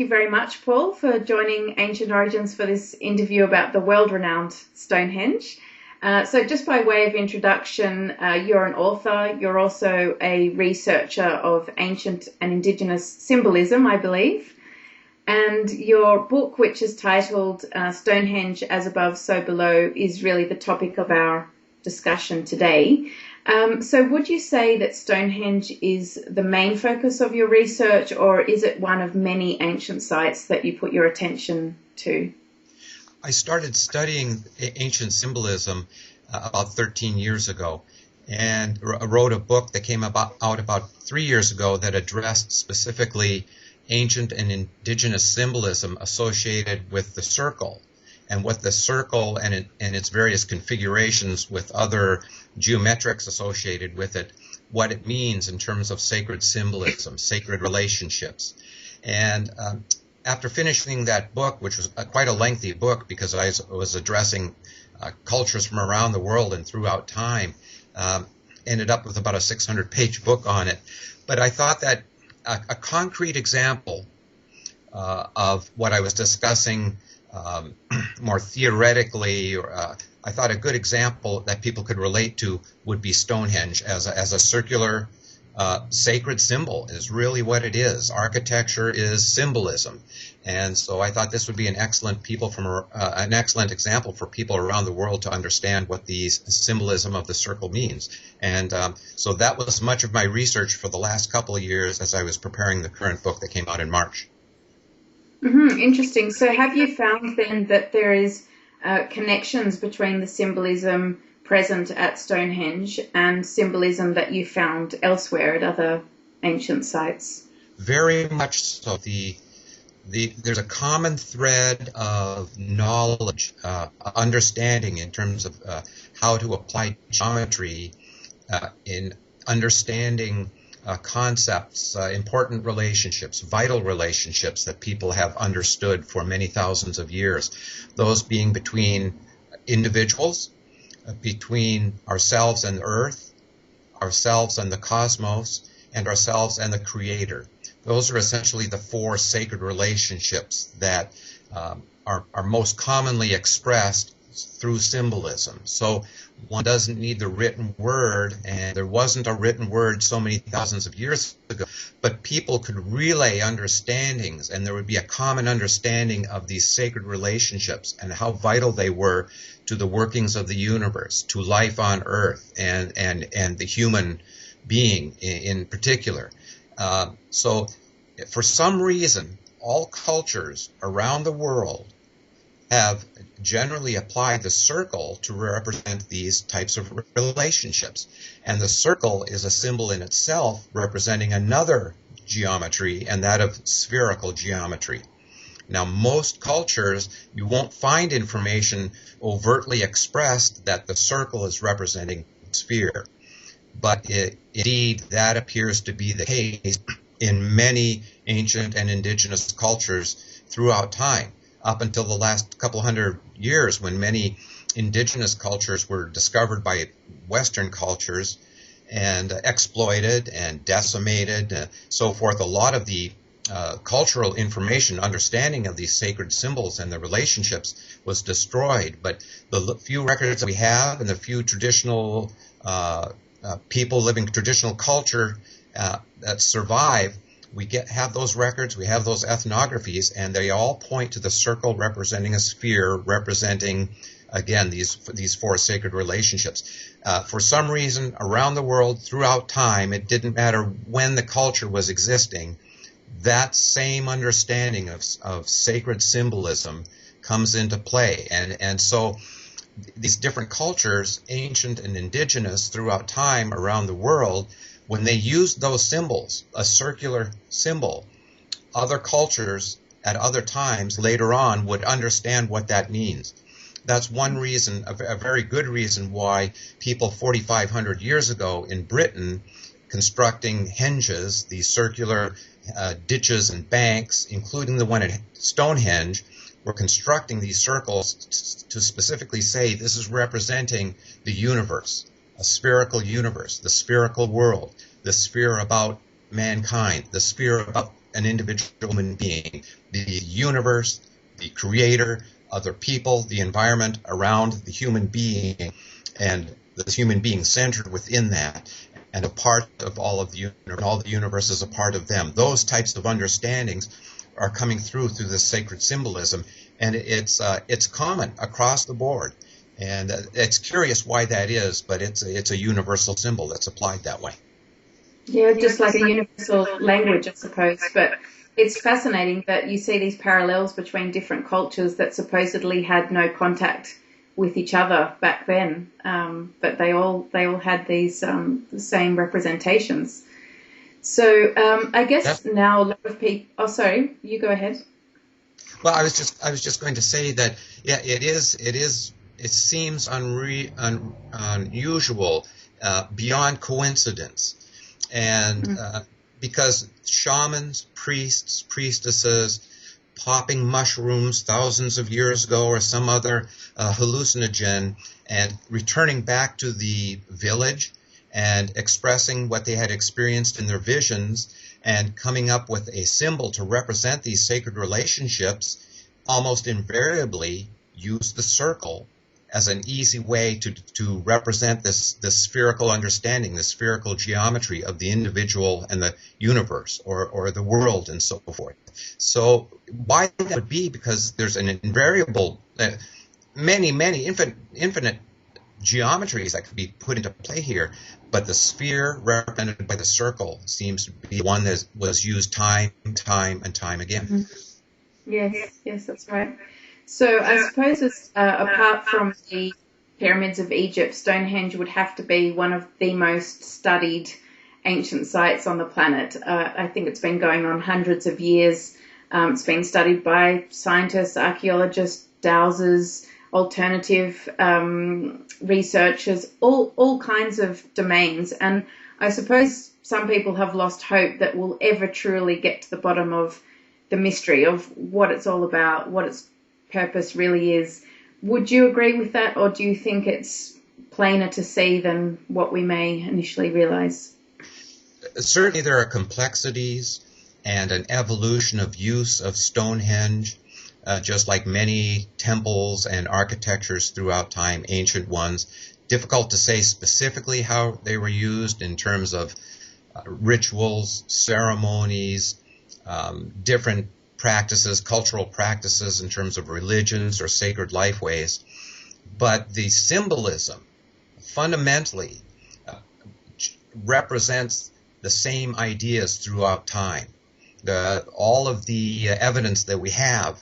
you very much, Paul, for joining Ancient Origins for this interview about the world-renowned Stonehenge. So just by way of introduction, you're an author. You're also a researcher of ancient and indigenous symbolism, I believe. And your book, which is titled Stonehenge as Above, So Below, is really the topic of our discussion today. So would you say that Stonehenge is the main focus of your research, or is it one of many ancient sites that you put your attention to? I started studying ancient symbolism about 13 years ago, and wrote a book that came out about 3 years ago that addressed specifically ancient and indigenous symbolism associated with the circle, and what the circle and its various configurations with other geometrics associated with it, what it means in terms of sacred symbolism, sacred relationships. And after finishing that book, which was quite a lengthy book because I was addressing cultures from around the world and throughout time, ended up with about a 600-page book on it. But I thought that a concrete example of what I was discussing more theoretically, I thought a good example that people could relate to would be Stonehenge as a circular sacred symbol is really what it is. Architecture is symbolism, and so I thought this would be an excellent example for people around the world to understand what the symbolism of the circle means. And so that was much of my research for the last couple of years as I was preparing the current book that came out in March. Interesting. So have you found then that there is connections between the symbolism present at Stonehenge and symbolism that you found elsewhere at other ancient sites? Very much so. There's a common thread of knowledge, understanding in terms of how to apply geometry in understanding concepts, important relationships, vital relationships that people have understood for many thousands of years. Those being between individuals, between ourselves and Earth, ourselves and the cosmos, and ourselves and the Creator. Those are essentially the four sacred relationships that are most commonly expressed through symbolism. So one doesn't need the written word, and there wasn't a written word so many thousands of years ago, but people could relay understandings, and there would be a common understanding of these sacred relationships and how vital they were to the workings of the universe, to life on Earth, and the human being in particular. So for some reason, all cultures around the world have generally applied the circle to represent these types of relationships. And the circle is a symbol in itself representing another geometry, and that of spherical geometry. Now, most cultures, you won't find information overtly expressed that the circle is representing a sphere. But indeed, that appears to be the case in many ancient and indigenous cultures throughout time, up until the last couple hundred years, when many indigenous cultures were discovered by Western cultures and exploited and decimated and so forth. A lot of the cultural information, understanding of these sacred symbols and the relationships was destroyed. But the few records that we have and the few traditional people living traditional culture that survive, we have those records, we have those ethnographies, and they all point to the circle representing a sphere, representing, again, these four sacred relationships. For some reason, around the world, throughout time, it didn't matter when the culture was existing, that same understanding of sacred symbolism comes into play. And so these different cultures, ancient and indigenous, throughout time around the world, when they used those symbols, a circular symbol, other cultures at other times later on would understand what that means. That's one reason, a very good reason, why people 4,500 years ago in Britain constructing henges, these circular ditches and banks, including the one at Stonehenge, were constructing these circles to specifically say this is representing the universe, a spherical universe, the spherical world, the sphere about mankind, the sphere about an individual human being, the universe, the creator, other people, the environment around the human being, and the human being centered within that, and a part of all of the universe, and all the universe is a part of them. Those types of understandings are coming through this sacred symbolism, and it's common across the board. And it's curious why that is, but it's a universal symbol that's applied that way. Yeah, just like a universal language, I suppose. But it's fascinating that you see these parallels between different cultures that supposedly had no contact with each other back then, but they all had these same representations. So I guess now a lot of people. Oh, sorry, you go ahead. Well, I was just going to say that it seems unusual, beyond coincidence, and because shamans, priests, priestesses, popping mushrooms thousands of years ago or some other hallucinogen, and returning back to the village and expressing what they had experienced in their visions and coming up with a symbol to represent these sacred relationships, almost invariably use the circle as an easy way to represent this spherical understanding, the spherical geometry of the individual and the universe or the world and so forth. So why that would be? Because there's an invariable, many infinite geometries that could be put into play here, but the sphere represented by the circle seems to be one that was used time and time again. Mm-hmm. Yes, that's right. So I suppose apart from the pyramids of Egypt, Stonehenge would have to be one of the most studied ancient sites on the planet. I think it's been going on hundreds of years. It's been studied by scientists, archaeologists, dowsers, alternative researchers, all kinds of domains. And I suppose some people have lost hope that we'll ever truly get to the bottom of the mystery of what it's all about, what its purpose really is. Would you agree with that, or do you think it's plainer to see than what we may initially realize? Certainly there are complexities and an evolution of use of Stonehenge, just like many temples and architectures throughout time, ancient ones. Difficult to say specifically how they were used in terms of rituals, ceremonies, different practices, cultural practices in terms of religions or sacred lifeways. But the symbolism fundamentally represents the same ideas throughout time. All of the evidence that we have,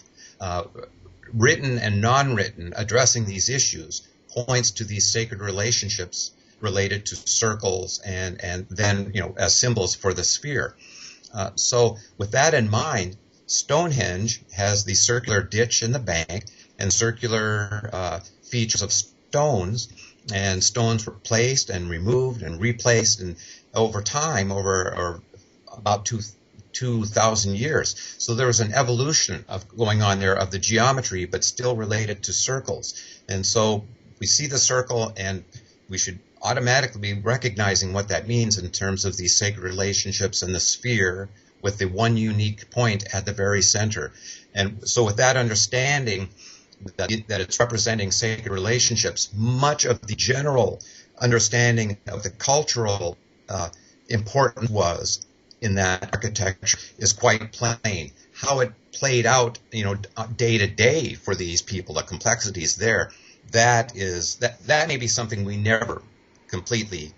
written and non-written, addressing these issues, points to these sacred relationships related to circles and then, as symbols for the sphere. So with that in mind, Stonehenge has the circular ditch in the bank and circular features of stones, and stones were placed and removed and replaced, and over time, over about 2,000 years. So there was an evolution of going on there of the geometry, but still related to circles. And so we see the circle, and we should automatically be recognizing what that means in terms of these sacred relationships and the sphere, with the one unique point at the very center. And so with that understanding that it's representing sacred relationships, much of the general understanding of the cultural importance was in that architecture is quite plain. How it played out, day to day for these people, the complexities there, that may be something we never completely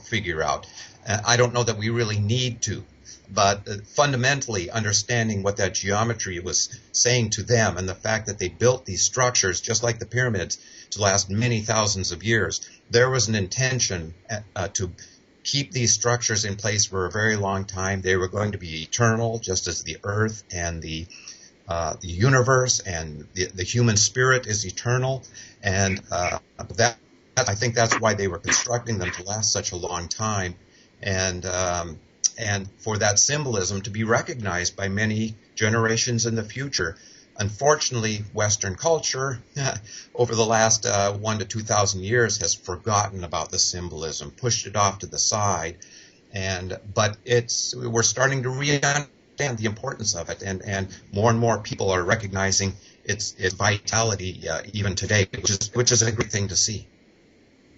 figure out. I don't know that we really need to. But fundamentally understanding what that geometry was saying to them, and the fact that they built these structures, just like the pyramids, to last many thousands of years, there was an intention to keep these structures in place for a very long time. They were going to be eternal, just as the earth and the universe and the human spirit is eternal. And that I think that's why they were constructing them to last such a long time. And for that symbolism to be recognized by many generations in the future. Unfortunately, Western culture over the last 1,000 to 2,000 years has forgotten about the symbolism, pushed it off to the side, but we're starting to re-understand understand the importance of it, and more people are recognizing its vitality even today, which is a great thing to see.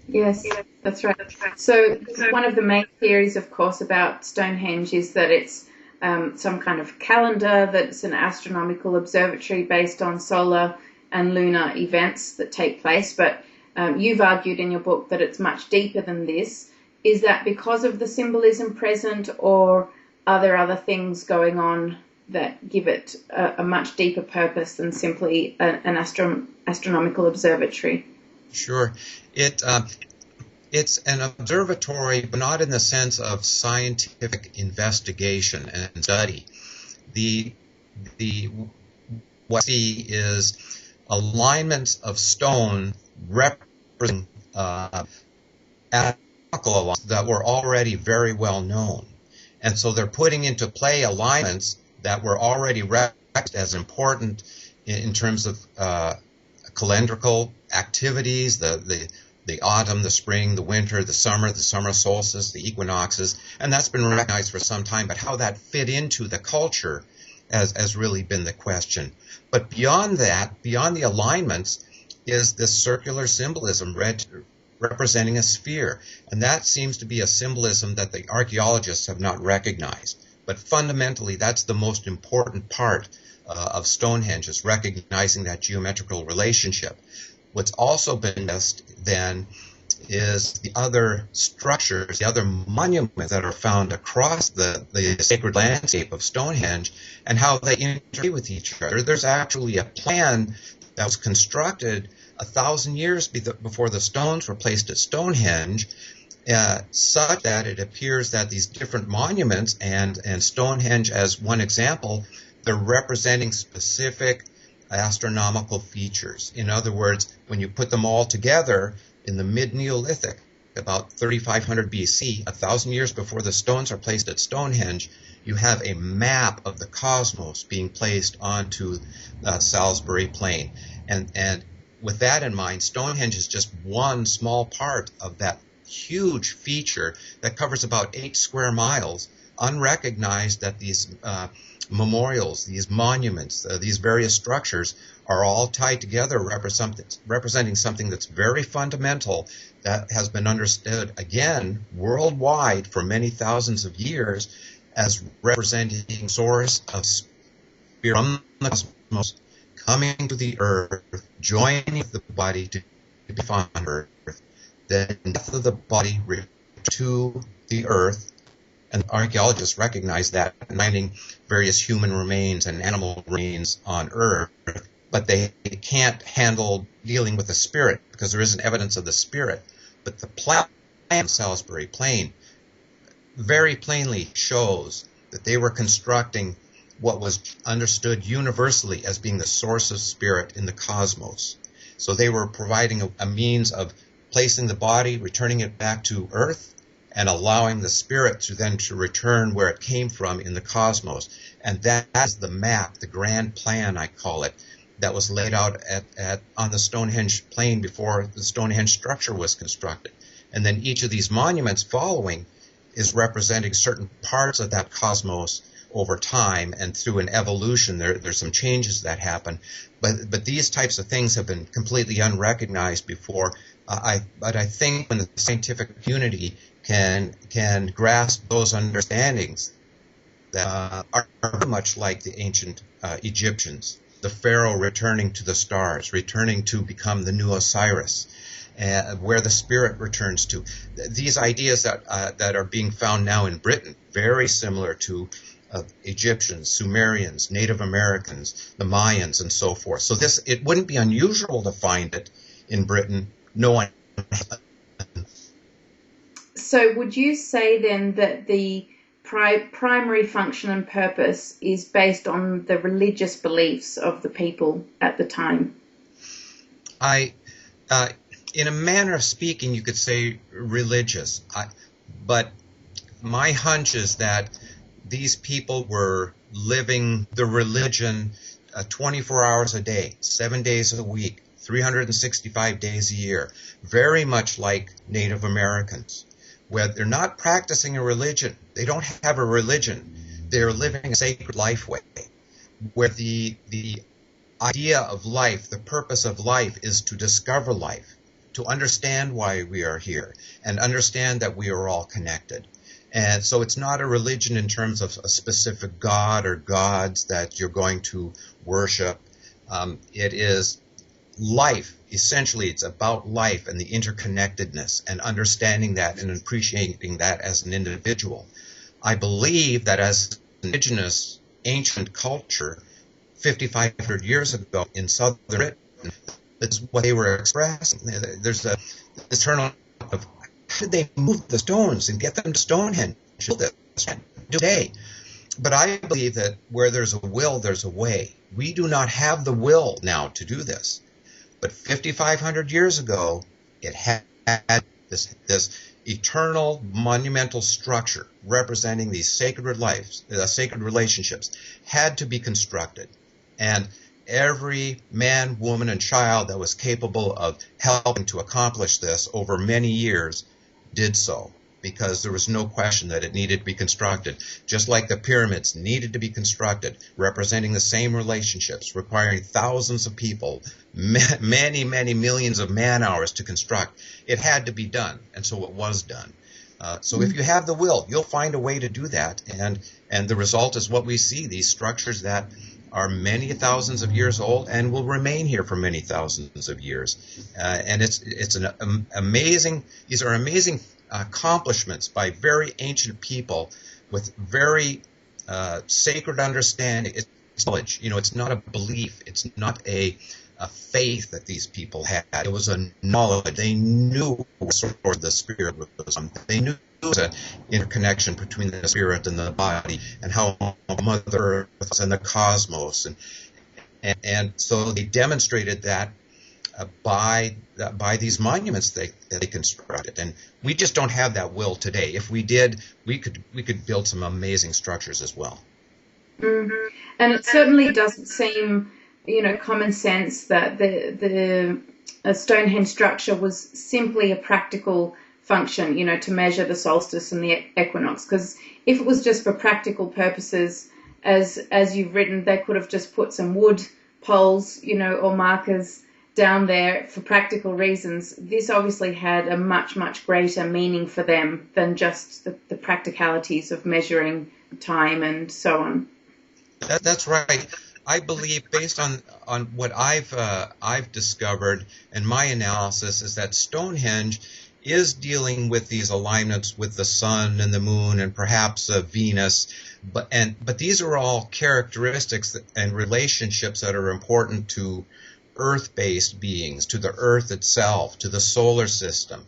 Yes, that's right. So one of the main theories, of course, about Stonehenge is that it's some kind of calendar, that's an astronomical observatory based on solar and lunar events that take place. But you've argued in your book that it's much deeper than this. Is that because of the symbolism present, or are there other things going on that give it a much deeper purpose than simply an astronomical observatory? Sure. It's an observatory, but not in the sense of scientific investigation and study. What we see is alignments of stone representing astronomical alignments that were already very well known. And so they're putting into play alignments that were already recognized as important in terms of calendrical activities, the autumn, the spring, the winter, the summer solstice, the equinoxes, and that's been recognized for some time. But how that fit into the culture has really been the question. But beyond that, beyond the alignments, is this circular symbolism representing a sphere. And that seems to be a symbolism that the archaeologists have not recognized. But fundamentally, that's the most important part of Stonehenge, is recognizing that geometrical relationship. What's also been missed then is the other structures, the other monuments that are found across the sacred landscape of Stonehenge, and how they interplay with each other. There's actually a plan that was constructed 1,000 years before the stones were placed at Stonehenge, such that it appears that these different monuments, and Stonehenge as one example, they're representing specific astronomical features. In other words, when you put them all together in the mid-Neolithic, about 3500 BC, 1,000 years before the stones are placed at Stonehenge, you have a map of the cosmos being placed onto Salisbury Plain. And with that in mind, Stonehenge is just one small part of that huge feature that covers about 8 square miles, unrecognized, that these memorials, these monuments, these various structures are all tied together, representing something that's very fundamental, that has been understood, again, worldwide for many thousands of years as representing source of spirit from the cosmos coming to the earth, joining with the body to be on earth, then death of the body to the earth. And archaeologists recognize that, finding various human remains and animal remains on Earth, but they can't handle dealing with the spirit because there isn't evidence of the spirit. But the plan of Salisbury Plain very plainly shows that they were constructing what was understood universally as being the source of spirit in the cosmos. So they were providing a means of placing the body, returning it back to Earth, and allowing the spirit to return where it came from in the cosmos. And that's the map, the grand plan, I call it, that was laid out on the Stonehenge plain before the Stonehenge structure was constructed. And then each of these monuments following is representing certain parts of that cosmos over time, and through an evolution, there's some changes that happen. But these types of things have been completely unrecognized before. But I think when the scientific community can grasp those understandings that are very much like the ancient Egyptians, the pharaoh returning to the stars, returning to become the new Osiris, where the spirit returns to. These ideas that are being found now in Britain, very similar to Egyptians, Sumerians, Native Americans, the Mayans, and so forth. So it wouldn't be unusual to find it in Britain. No one. So would you say then that the primary function and purpose is based on the religious beliefs of the people at the time? In a manner of speaking, you could say religious. But my hunch is that these people were living the religion 24 hours a day, 7 days a week, 365 days a year, very much like Native Americans, where they're not practicing a religion. They don't have a religion. they're living a sacred life way, where the idea of life, the purpose of life, is to discover life, to understand why we are here, and understand that we are all connected. And so it's not a religion in terms of a specific god or gods that you're going to worship. It is life. Essentially, it's about life and the interconnectedness and understanding that and appreciating that as an individual. I believe that as indigenous ancient culture, 5,500 years ago in southern Britain, that's what they were expressing. There's this eternal of how did they move the stones and get them to Stonehenge today? But I believe that where there's a will, there's a way. We do not have the will now to do this. But 5,500 years ago, it had this eternal monumental structure representing these sacred lives, sacred relationships, had to be constructed. And every man, woman, and child that was capable of helping to accomplish this over many years did so, because there was no question that it needed to be constructed, just like the pyramids needed to be constructed, representing the same relationships, requiring thousands of people, many, many millions of man-hours to construct. It had to be done, and so it was done. So if you have the will, you'll find a way to do that, and the result is what we see, these structures that are many thousands of years old and will remain here for many thousands of years. And it's an amazing, these are amazing accomplishments by very ancient people with very sacred understanding. It's knowledge. You know, it's not a belief. It's not a faith that these people had. It was a knowledge. They knew where the spirit was. They knew there was an interconnection between the spirit and the body, and how Mother Earth and the cosmos, and so they demonstrated that by these monuments that they constructed. And we just don't have that will today. If we did, we could build some amazing structures as well. Mm-hmm. And it certainly doesn't seem, common sense that the Stonehenge structure was simply a practical function, to measure the solstice and the equinox. Because if it was just for practical purposes, as you've written, they could have just put some wood poles, or markers down there for practical reasons. This obviously had a much, much greater meaning for them than just the practicalities of measuring time and so on. That's right. I believe, based on what I've discovered in my analysis, is that Stonehenge is dealing with these alignments with the sun and the moon and perhaps Venus, but these are all characteristics and relationships that are important to Earth-based beings, to the Earth itself, to the solar system.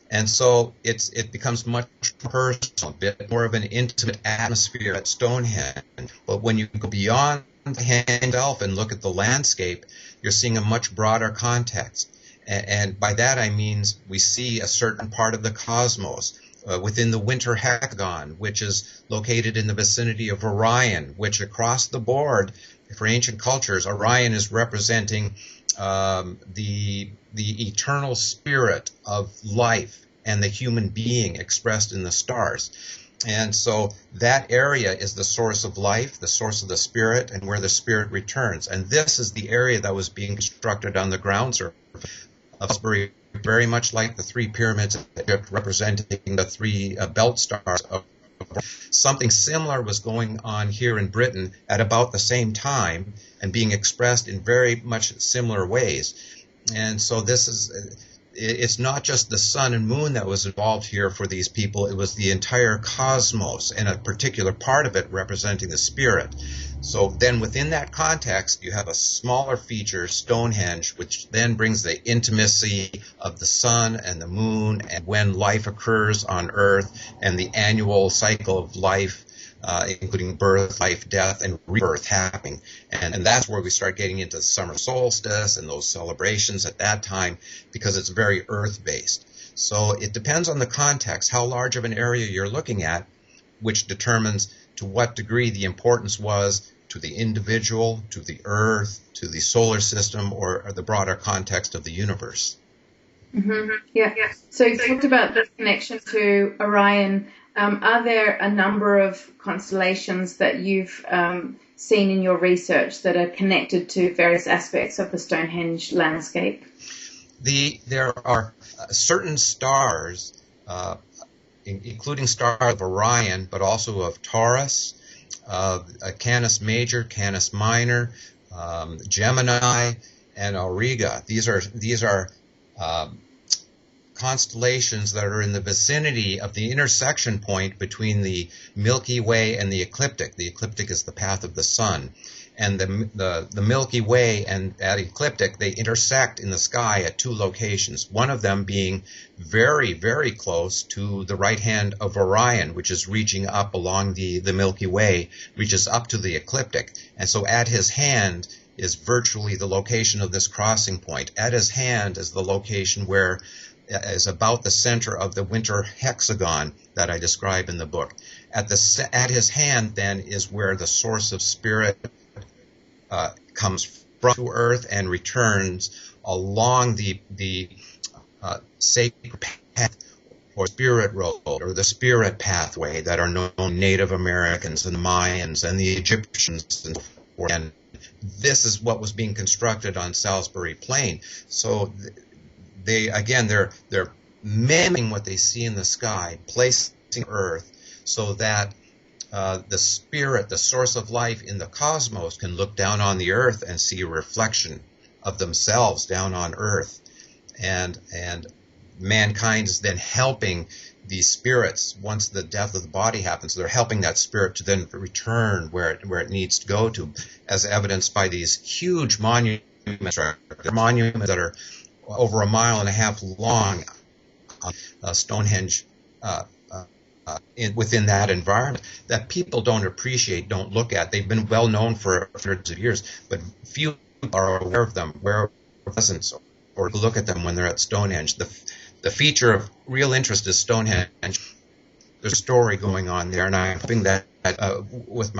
And so it becomes much personal, a bit more of an intimate atmosphere at Stonehenge. But when you go beyond the hand itself and look at the landscape, you're seeing a much broader context. And by that I mean we see a certain part of the cosmos within the winter hexagon, which is located in the vicinity of Orion, which across the board for ancient cultures, Orion is representing the eternal spirit of life and the human being expressed in the stars. And so that area is the source of life, the source of the spirit, and where the spirit returns. And this is the area that was being constructed on the ground surface of Salisbury, very much like the three pyramids of Egypt representing the three belt stars of something similar was going on here in Britain at about the same time and being expressed in very much similar ways. And so this is, it's not just the sun and moon that was involved here for these people, it was the entire cosmos and a particular part of it representing the spirit. So then within that context, you have a smaller feature, Stonehenge, which then brings the intimacy of the sun and the moon and when life occurs on Earth and the annual cycle of life, including birth, life, death, and rebirth happening. And that's where we start getting into the summer solstice and those celebrations at that time, because it's very earth-based. So it depends on the context, how large of an area you're looking at, which determines to what degree the importance was to the individual, to the Earth, to the solar system, or the broader context of the universe. Mm-hmm. Yeah. So you talked about the connection to Orion. Are there a number of constellations that you've seen in your research that are connected to various aspects of the Stonehenge landscape? There are certain stars, including stars of Orion, but also of Taurus, of Canis Major, Canis Minor, Gemini, and Auriga. These are constellations that are in the vicinity of the intersection point between the Milky Way and the ecliptic. The ecliptic is the path of the sun. And the Milky Way and that ecliptic, they intersect in the sky at two locations, one of them being very, very close to the right hand of Orion, which is reaching up along the Milky Way, reaches up to the ecliptic. And so at his hand is virtually the location of this crossing point. At his hand is the location where is about the center of the winter hexagon that I describe in the book. At his hand, then, is where the source of spirit comes from to Earth and returns along the sacred path or spirit road or the spirit pathway that are known Native Americans and the Mayans and the Egyptians and this is what was being constructed on Salisbury Plain. So they're mimicking what they see in the sky, placing Earth so that the spirit, the source of life in the cosmos, can look down on the Earth and see a reflection of themselves down on Earth, and mankind is then helping these spirits once the death of the body happens. They're helping that spirit to then return where it needs to go to, as evidenced by these huge monuments. They're monuments that are over 1.5 miles long, Stonehenge, within that environment that people don't appreciate, don't look at. They've been well known for hundreds of years, but few are aware of them, where presence, or look at them when they're at Stonehenge. The feature of real interest is Stonehenge. There's a story going on there, and I'm hoping that with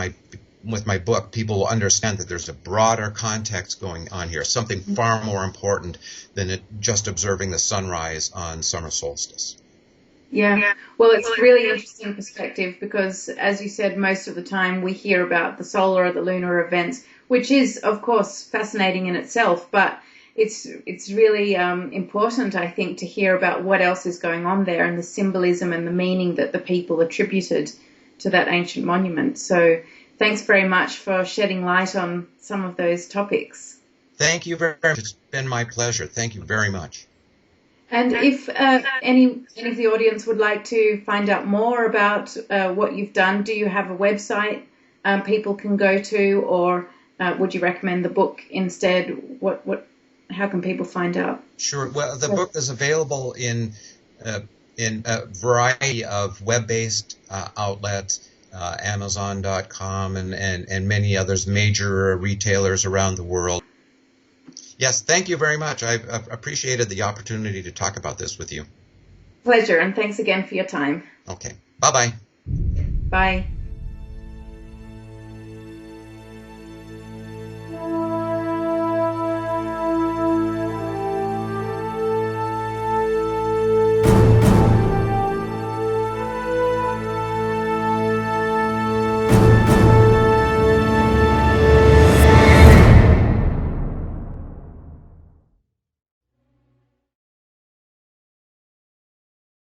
my book, people will understand that there's a broader context going on here, something far more important than just observing the sunrise on summer solstice. Yeah, well, it's a really interesting perspective because, as you said, most of the time we hear about the solar or the lunar events, which is, of course, fascinating in itself, but it's really important, I think, to hear about what else is going on there and the symbolism and the meaning that the people attributed to that ancient monument. So thanks very much for shedding light on some of those topics. Thank you very much. It's been my pleasure. Thank you very much. And if any of the audience would like to find out more about what you've done, do you have a website people can go to, or would you recommend the book instead? How can people find out? Sure. Well, the book is available in a variety of web-based outlets, Amazon.com and many others, major retailers around the world. Yes, thank you very much. I've appreciated the opportunity to talk about this with you. Pleasure, and thanks again for your time. Okay. Bye-bye. Bye.